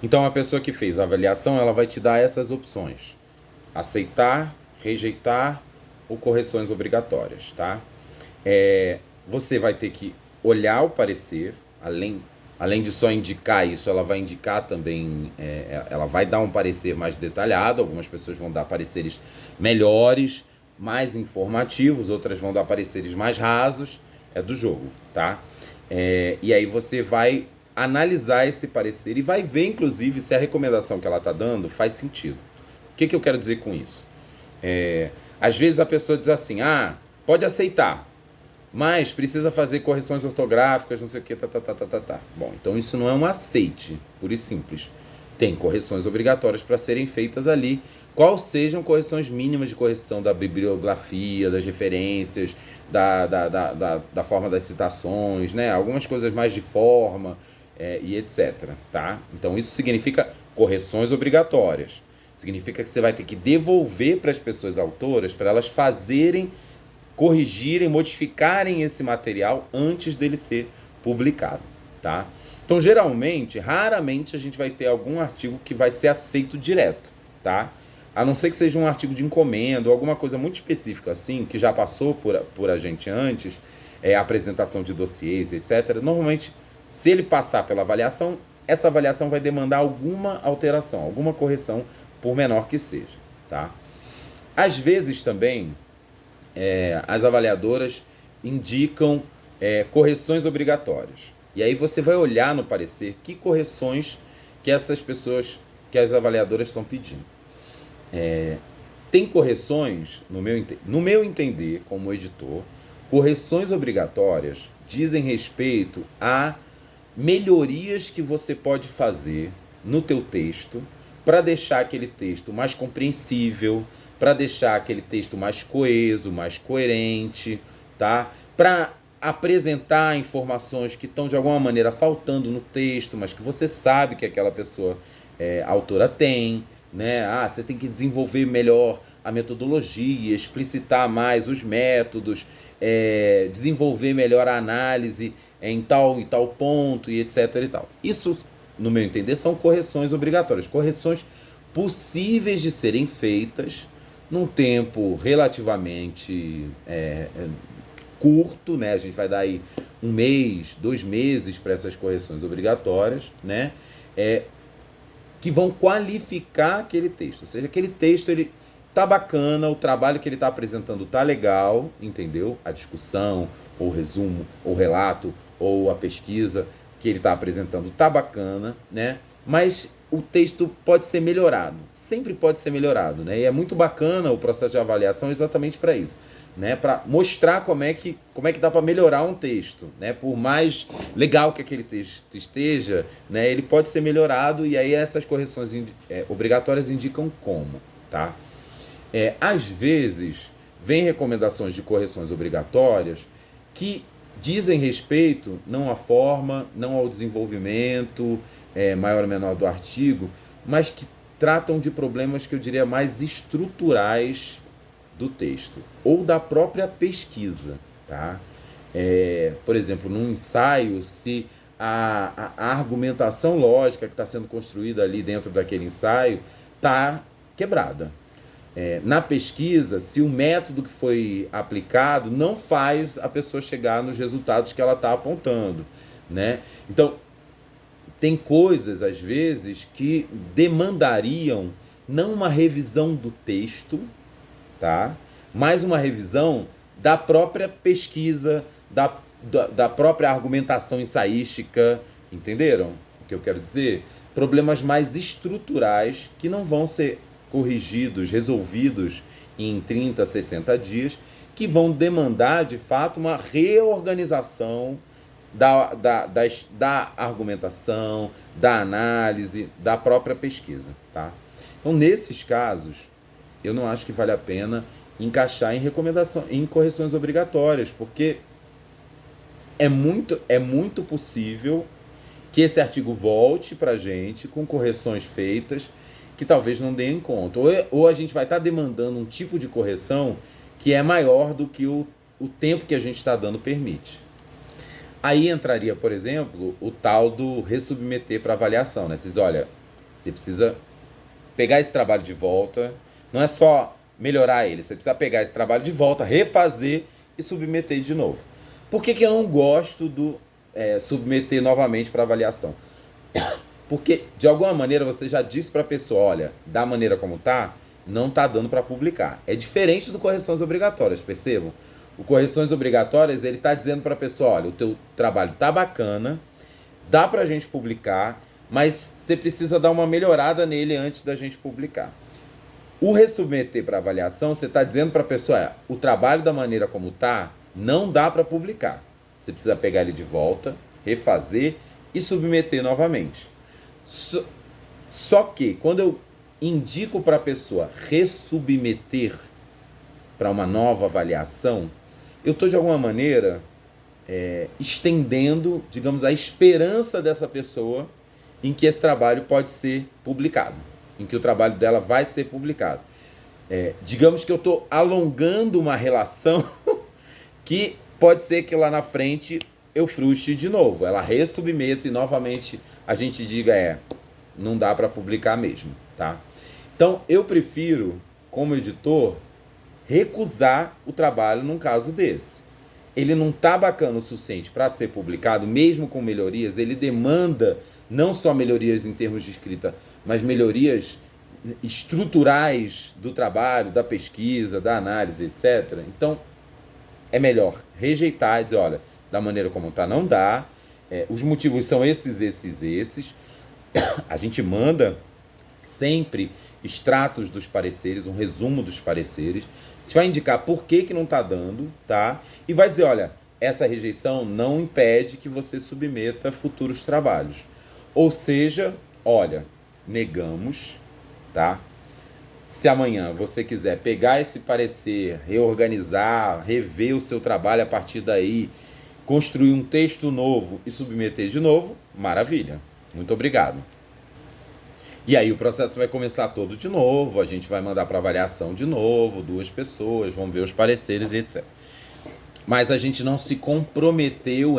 Então, a pessoa que fez a avaliação, ela vai te dar essas opções: aceitar, rejeitar ou correções obrigatórias, tá? Você vai ter que olhar o parecer, além de só indicar isso, ela vai indicar também, ela vai dar um parecer mais detalhado. Algumas pessoas vão dar pareceres melhores, mais informativos, outras vão dar pareceres mais rasos, é do jogo, tá? E aí você vai analisar esse parecer e vai ver, inclusive, se a recomendação que ela está dando faz sentido. O que eu quero dizer com isso? Às vezes a pessoa diz assim, pode aceitar, mas precisa fazer correções ortográficas, não sei o que, tá. Bom, então isso não é um aceite, puro e simples. Tem correções obrigatórias para serem feitas ali, quais sejam correções mínimas de correção da bibliografia, das referências, da forma das citações, né? Algumas coisas mais de forma e etc, tá? Então isso significa correções obrigatórias. Significa que você vai ter que devolver para as pessoas autoras para elas fazerem, corrigirem, modificarem esse material antes dele ser publicado, tá? Então, geralmente, raramente a gente vai ter algum artigo que vai ser aceito direto, tá? A não ser que seja um artigo de encomenda ou alguma coisa muito específica assim, que já passou por a gente antes, apresentação de dossiês, etc. Normalmente, se ele passar pela avaliação, essa avaliação vai demandar alguma alteração, alguma correção, por menor que seja, tá? Às vezes também, as avaliadoras indicam correções obrigatórias. E aí você vai olhar no parecer que correções que essas pessoas, que as avaliadoras estão pedindo. Tem correções, no meu entender, como editor, correções obrigatórias dizem respeito a melhorias que você pode fazer no teu texto para deixar aquele texto mais compreensível, para deixar aquele texto mais coeso, mais coerente, tá? Para apresentar informações que estão de alguma maneira faltando no texto, mas que você sabe que aquela pessoa, a autora tem, né? Você tem que desenvolver melhor a metodologia, explicitar mais os métodos, desenvolver melhor a análise em tal e tal ponto e etc e tal. Isso, no meu entender, são correções obrigatórias, correções possíveis de serem feitas num tempo relativamente curto, né? A gente vai dar aí 1 mês, 2 meses para essas correções obrigatórias, né? Que vão qualificar aquele texto. Ou seja, aquele texto, ele tá bacana, o trabalho que ele tá apresentando tá legal, entendeu? A discussão, ou o resumo, ou o relato, ou a pesquisa que ele tá apresentando tá bacana, né? Mas o texto pode ser melhorado, sempre pode ser melhorado, né? E é muito bacana o processo de avaliação exatamente para isso, né? Para mostrar como é que dá para melhorar um texto, né? Por mais legal que aquele texto esteja, né? Ele pode ser melhorado, e aí essas correções obrigatórias indicam como, tá? Às vezes, vem recomendações de correções obrigatórias que dizem respeito não à forma, não ao desenvolvimento maior ou menor do artigo, mas que tratam de problemas que eu diria mais estruturais do texto ou da própria pesquisa, tá? Por exemplo, num ensaio, se a argumentação lógica que está sendo construída ali dentro daquele ensaio está quebrada. Na pesquisa, se o método que foi aplicado não faz a pessoa chegar nos resultados que ela está apontando, né? Então, tem coisas, às vezes, que demandariam não uma revisão do texto, tá? Mas uma revisão da própria pesquisa, da própria argumentação ensaística, entenderam o que eu quero dizer? Problemas mais estruturais que não vão ser corrigidos, resolvidos em 30, 60 dias, que vão demandar, de fato, uma reorganização da argumentação, da análise, da própria pesquisa, tá? Então, nesses casos, eu não acho que vale a pena encaixar em correções obrigatórias, porque é muito possível que esse artigo volte para a gente com correções feitas que talvez não deem conta. Ou a gente vai estar demandando um tipo de correção que é maior do que o tempo que a gente está dando permite. Aí entraria, por exemplo, o tal do ressubmeter para avaliação, né? Vocês, olha, Você precisa pegar esse trabalho de volta, não é só melhorar ele, você precisa pegar esse trabalho de volta, refazer e submeter de novo. Por que eu não gosto do submeter novamente para avaliação? Porque, de alguma maneira, você já disse para a pessoa, olha, da maneira como tá, não tá dando para publicar. É diferente do correções obrigatórias, percebam? O correções obrigatórias, ele tá dizendo para a pessoa, olha, o teu trabalho tá bacana, dá pra gente publicar, mas você precisa dar uma melhorada nele antes da gente publicar. O resubmeter para avaliação, você está dizendo para a pessoa, o trabalho da maneira como tá, não dá para publicar. Você precisa pegar ele de volta, refazer e submeter novamente. Só que, quando eu indico para a pessoa resubmeter para uma nova avaliação, eu estou, de alguma maneira, estendendo, digamos, a esperança dessa pessoa em que esse trabalho pode ser publicado, em que o trabalho dela vai ser publicado. Digamos que eu estou alongando uma relação que pode ser que lá na frente eu frustre de novo. Ela resubmeta e novamente a gente diga, não dá para publicar mesmo, tá? Então, eu prefiro, como editor, recusar o trabalho num caso desse. Ele não tá bacana o suficiente para ser publicado, mesmo com melhorias, ele demanda não só melhorias em termos de escrita, mas melhorias estruturais do trabalho, da pesquisa, da análise, etc. Então, é melhor rejeitar e dizer, olha, da maneira como tá, não dá, os motivos são esses. A gente manda sempre extratos dos pareceres, um resumo dos pareceres. A gente vai indicar por que não está dando, tá? E vai dizer, olha, essa rejeição não impede que você submeta futuros trabalhos. Ou seja, olha, negamos, tá? Se amanhã você quiser pegar esse parecer, reorganizar, rever o seu trabalho a partir daí, construir um texto novo e submeter de novo, maravilha. Muito obrigado. E aí o processo vai começar todo de novo, a gente vai mandar para avaliação de novo, 2 pessoas, vão ver os pareceres e etc. Mas a gente não se comprometeu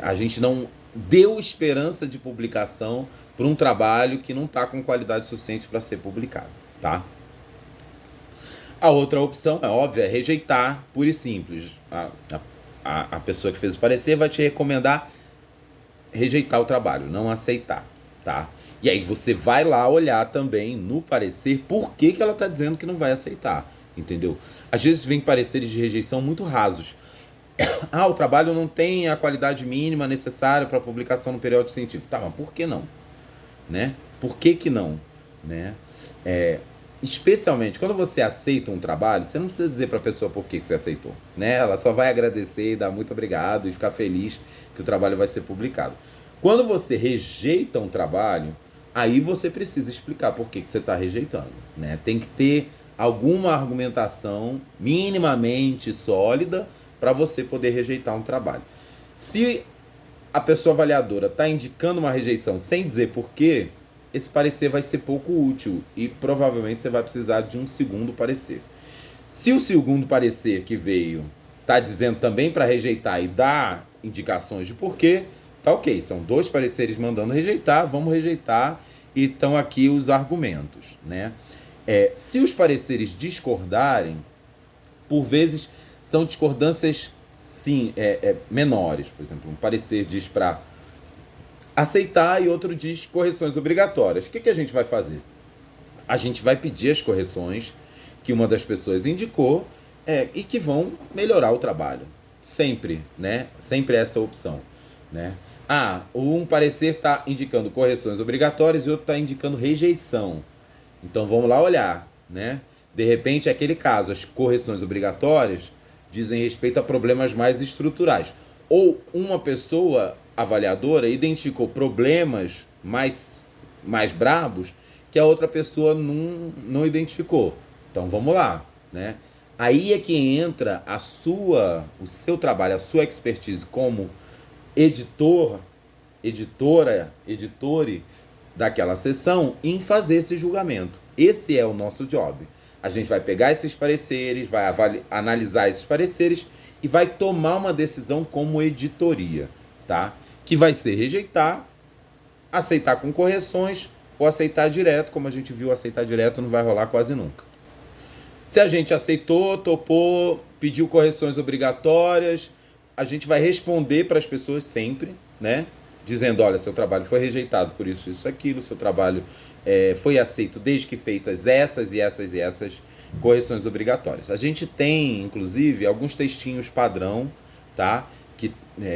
a gente não deu esperança de publicação para um trabalho que não está com qualidade suficiente para ser publicado, tá? A outra opção, é óbvia, é rejeitar, pura e simples. A pessoa que fez o parecer vai te recomendar rejeitar o trabalho, não aceitar, tá? E aí você vai lá olhar também no parecer por que ela está dizendo que não vai aceitar, entendeu? Às vezes vem pareceres de rejeição muito rasos. O trabalho não tem a qualidade mínima necessária para publicação no periódico científico. Tá, mas por que não? Né? Por que não? Né? Especialmente quando você aceita um trabalho, você não precisa dizer para a pessoa por que você aceitou, né? Ela só vai agradecer e dar muito obrigado e ficar feliz que o trabalho vai ser publicado. Quando você rejeita um trabalho, aí você precisa explicar por que você está rejeitando, né? Tem que ter alguma argumentação minimamente sólida para você poder rejeitar um trabalho. Se a pessoa avaliadora está indicando uma rejeição sem dizer por quê, esse parecer vai ser pouco útil e provavelmente você vai precisar de um segundo parecer. Se o segundo parecer que veio está dizendo também para rejeitar e dar indicações de porquê, tá ok, são 2 pareceres mandando rejeitar, vamos rejeitar e estão aqui os argumentos, né? Se os pareceres discordarem, por vezes são discordâncias, sim, menores. Por exemplo, um parecer diz para aceitar e outro diz correções obrigatórias. O que a gente vai fazer? A gente vai pedir as correções que uma das pessoas indicou e que vão melhorar o trabalho. Sempre, né? Sempre essa opção, né? Um parecer está indicando correções obrigatórias e outro está indicando rejeição. Então vamos lá olhar, né? De repente, é aquele caso, as correções obrigatórias dizem respeito a problemas mais estruturais. Ou uma pessoa avaliadora identificou problemas mais brabos que a outra pessoa não identificou. Então vamos lá, né? Aí é que entra o seu trabalho, a sua expertise como editore daquela sessão em fazer esse julgamento. Esse é o nosso job. A gente vai pegar esses pareceres, vai analisar esses pareceres e vai tomar uma decisão como editoria, tá? Que vai ser rejeitar aceitar com correções ou aceitar direto. Como a gente viu, aceitar direto não vai rolar quase nunca. Se a gente aceitou, topou, pediu correções obrigatórias, a gente vai responder para as pessoas sempre, né? Dizendo, olha, seu trabalho foi rejeitado por isso, aquilo, seu trabalho foi aceito desde que feitas essas e essas e essas correções obrigatórias. A gente tem, inclusive, alguns textinhos padrão, tá? Que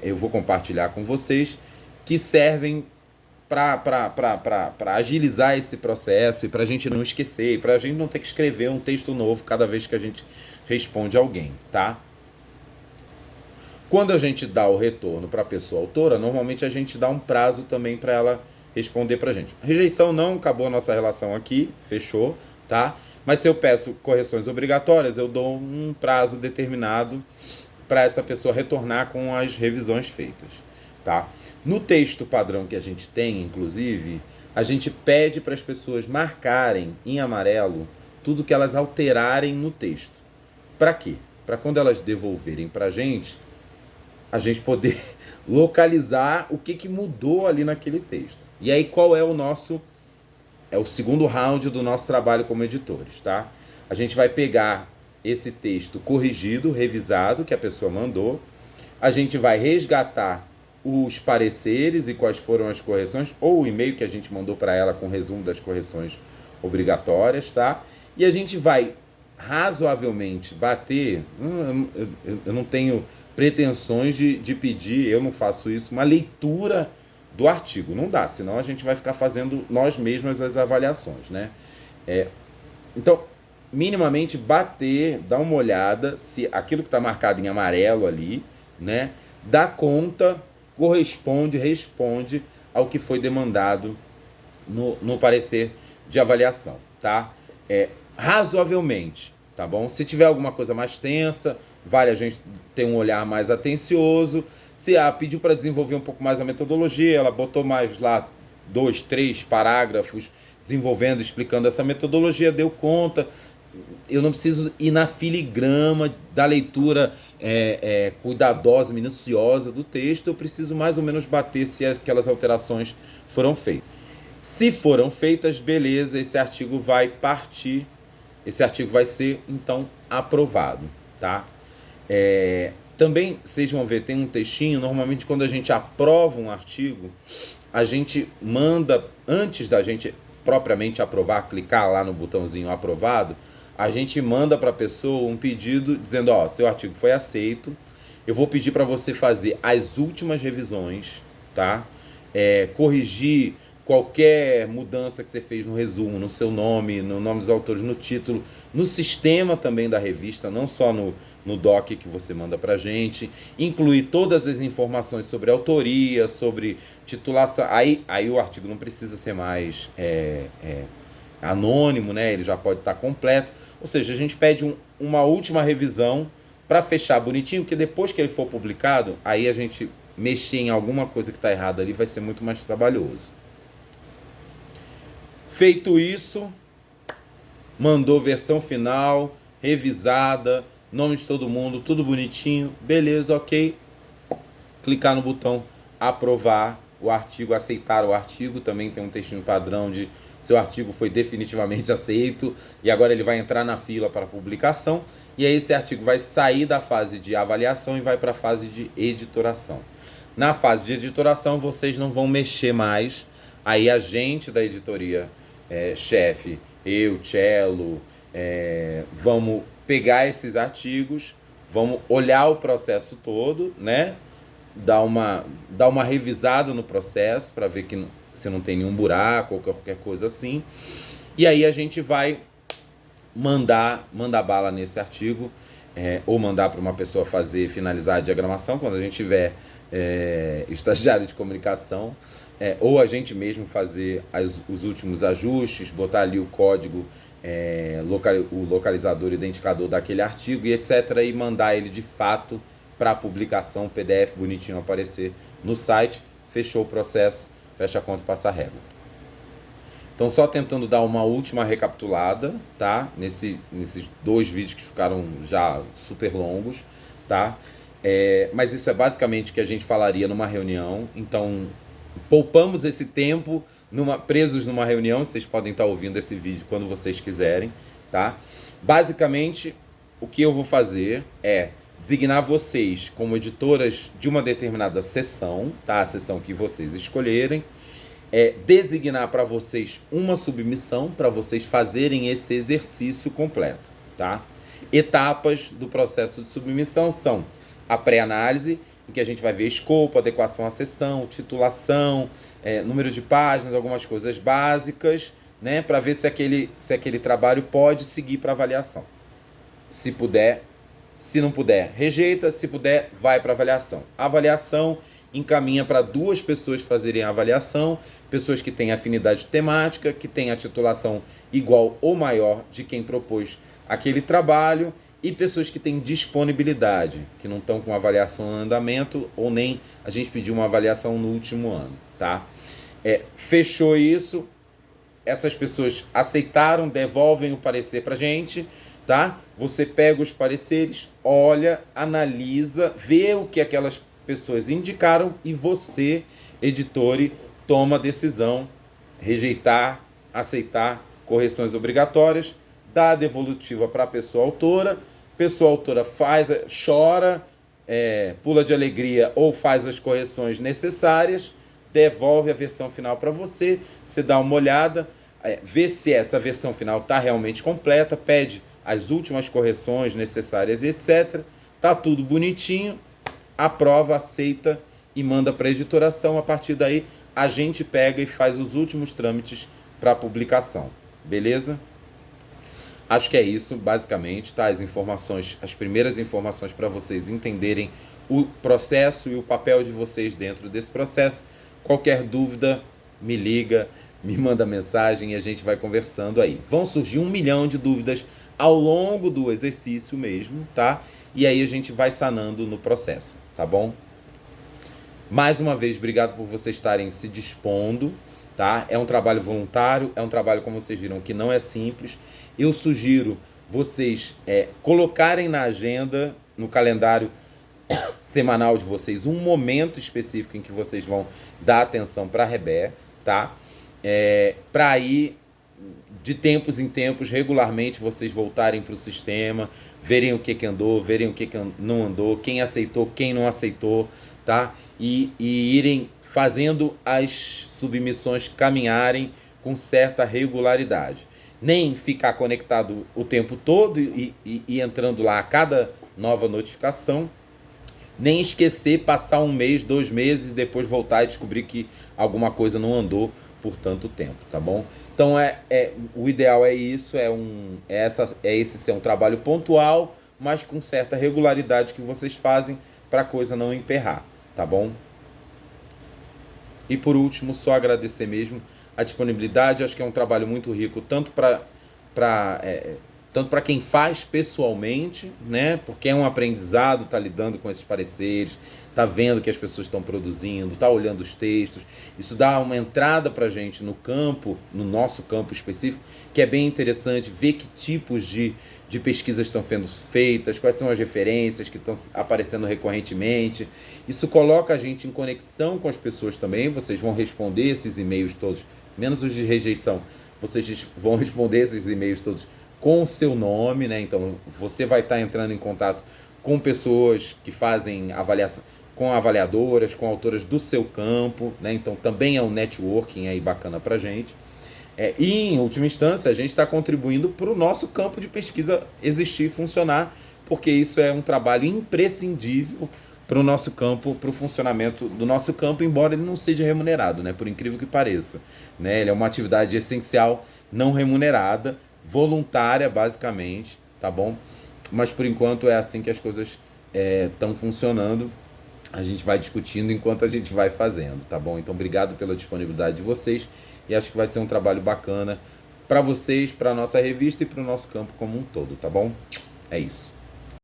eu vou compartilhar com vocês, que servem para agilizar esse processo e para a gente não esquecer, e para a gente não ter que escrever um texto novo cada vez que a gente responde alguém, tá? Quando a gente dá o retorno para a pessoa autora, normalmente a gente dá um prazo também para ela responder para a gente. Rejeição não, acabou a nossa relação aqui, fechou, tá? Mas se eu peço correções obrigatórias, eu dou um prazo determinado para essa pessoa retornar com as revisões feitas, tá? No texto padrão que a gente tem, inclusive, a gente pede para as pessoas marcarem em amarelo tudo que elas alterarem no texto. Para quê? Para quando elas devolverem para a gente poder localizar o que mudou ali naquele texto. E aí qual é o segundo round do nosso trabalho como editores, tá? A gente vai pegar esse texto corrigido, revisado, que a pessoa mandou, a gente vai resgatar os pareceres e quais foram as correções, ou o e-mail que a gente mandou para ela com resumo das correções obrigatórias, tá? E a gente vai razoavelmente bater, eu não tenho pretensões de pedir, eu não faço isso, uma leitura do artigo, não dá, senão a gente vai ficar fazendo nós mesmos as avaliações, né? Então, minimamente bater, dar uma olhada se aquilo que está marcado em amarelo ali, né, dá conta, responde ao que foi demandado no parecer de avaliação, tá? Razoavelmente, tá bom? Se tiver alguma coisa mais tensa, vale a gente ter um olhar mais atencioso. Se pediu para desenvolver um pouco mais a metodologia, ela botou mais lá 2, 3 parágrafos desenvolvendo, explicando essa metodologia, deu conta. Eu não preciso ir na filigrama da leitura cuidadosa, minuciosa do texto, eu preciso mais ou menos bater se aquelas alterações foram feitas. Se foram feitas, beleza, esse artigo vai partir, esse artigo vai ser, então, aprovado, tá? Também, vocês vão ver, tem um textinho, normalmente quando a gente aprova um artigo, a gente manda, antes da gente propriamente aprovar, clicar lá no botãozinho aprovado, a gente manda para a pessoa um pedido dizendo, ó, seu artigo foi aceito, eu vou pedir para você fazer as últimas revisões, tá? Corrigir qualquer mudança que você fez no resumo, no seu nome, no nome dos autores, no título, no sistema também da revista, não só no doc que você manda pra gente, incluir todas as informações sobre autoria, sobre titulação, aí o artigo não precisa ser mais anônimo, né? Ele já pode estar completo, ou seja, a gente pede uma última revisão para fechar bonitinho, que depois que ele for publicado, aí a gente mexer em alguma coisa que está errada ali vai ser muito mais trabalhoso. Feito isso, mandou versão final, revisada, nome de todo mundo, tudo bonitinho, beleza, ok. Clicar no botão aprovar o artigo, aceitar o artigo, também tem um textinho padrão de seu artigo foi definitivamente aceito e agora ele vai entrar na fila para publicação, e aí esse artigo vai sair da fase de avaliação e vai para a fase de editoração. Na fase de editoração vocês não vão mexer mais, aí a gente da editoria chefe, eu, Cello, vamos pegar esses artigos, vamos olhar o processo todo, né? Dar uma revisada no processo para ver se não tem nenhum buraco ou qualquer coisa assim. E aí a gente vai mandar bala nesse artigo, ou mandar para uma pessoa finalizar a diagramação, quando a gente tiver estagiário de comunicação, ou a gente mesmo fazer os últimos ajustes, botar ali o código, o localizador, identificador daquele artigo e etc. e mandar ele de fato para publicação, PDF bonitinho aparecer no site, fechou o processo, fecha a conta e passa a régua. Então só tentando dar uma última recapitulada, tá? Nesses 2 vídeos que ficaram já super longos, tá? Mas isso é basicamente o que a gente falaria numa reunião. Então poupamos esse tempo presos numa reunião. Vocês podem estar ouvindo esse vídeo quando vocês quiserem, tá? Basicamente, o que eu vou fazer é designar vocês como editoras de uma determinada sessão, tá? A sessão que vocês escolherem. Designar para vocês uma submissão para vocês fazerem esse exercício completo, tá? Etapas do processo de submissão são a pré-análise, em que a gente vai ver escopo, adequação à sessão, titulação, número de páginas, algumas coisas básicas, né, para ver se aquele trabalho pode seguir para avaliação. Se puder, se não puder, rejeita, se puder, vai para avaliação. A avaliação encaminha para 2 pessoas fazerem a avaliação, pessoas que têm afinidade temática, que têm a titulação igual ou maior de quem propôs aquele trabalho, e pessoas que têm disponibilidade, que não estão com avaliação em andamento, ou nem a gente pediu uma avaliação no último ano, tá? Fechou isso, essas pessoas aceitaram, devolvem o parecer pra gente, tá? Você pega os pareceres, olha, analisa, vê o que aquelas pessoas indicaram e você, editor, toma a decisão, rejeitar, aceitar, correções obrigatórias, dá a devolutiva para a pessoa autora chora, pula de alegria ou faz as correções necessárias, devolve a versão final para você, você dá uma olhada, vê se essa versão final está realmente completa, pede as últimas correções necessárias e etc. Tá tudo bonitinho, aprova, aceita e manda para a editoração. A partir daí, a gente pega e faz os últimos trâmites para publicação. Beleza? Acho que é isso, basicamente, tá? As primeiras informações para vocês entenderem o processo e o papel de vocês dentro desse processo. Qualquer dúvida, me liga, me manda mensagem e a gente vai conversando aí. Vão surgir 1 milhão de dúvidas ao longo do exercício mesmo, tá? E aí a gente vai sanando no processo, tá bom? Mais uma vez, obrigado por vocês estarem se dispondo, tá? É um trabalho voluntário, é um trabalho, como vocês viram, que não é simples. Eu sugiro vocês colocarem na agenda, no calendário semanal de vocês, um momento específico em que vocês vão dar atenção para a Rebé, tá? Para aí, de tempos em tempos, regularmente, vocês voltarem para o sistema, verem o que andou, verem o que não andou, quem aceitou, quem não aceitou, tá? E irem fazendo as submissões caminharem com certa regularidade. Nem ficar conectado o tempo todo e entrando lá a cada nova notificação, nem esquecer, passar 1 mês, 2 meses e depois voltar e descobrir que alguma coisa não andou por tanto tempo, tá bom? Então o ideal é isso, esse ser um trabalho pontual, mas com certa regularidade que vocês fazem para a coisa não emperrar, tá bom? E por último, só agradecer mesmo a disponibilidade. Acho que é um trabalho muito rico, tanto para quem faz pessoalmente, né? Porque é um aprendizado, tá lidando com esses pareceres, tá vendo que as pessoas estão produzindo, tá olhando os textos. Isso dá uma entrada pra gente no campo, no nosso campo específico, que é bem interessante ver que tipos de pesquisas estão sendo feitas, quais são as referências que estão aparecendo recorrentemente. Isso coloca a gente em conexão com as pessoas também. Vocês vão responder esses e-mails todos, menos os de rejeição, vocês vão responder esses e-mails todos com o seu nome, né? Então, você vai estar entrando em contato com pessoas que fazem avaliação, com avaliadoras, com autoras do seu campo, né? Então, também é um networking aí bacana pra gente. E, em última instância, a gente está contribuindo para o nosso campo de pesquisa existir e funcionar, porque isso é um trabalho imprescindível para o nosso campo, para o funcionamento do nosso campo, embora ele não seja remunerado, né? Por incrível que pareça, né? Ele é uma atividade essencial, não remunerada, voluntária, basicamente, tá bom? Mas, por enquanto, é assim que as coisas estão funcionando. A gente vai discutindo enquanto a gente vai fazendo, tá bom? Então, obrigado pela disponibilidade de vocês e acho que vai ser um trabalho bacana para vocês, para a nossa revista e para o nosso campo como um todo, tá bom? É isso.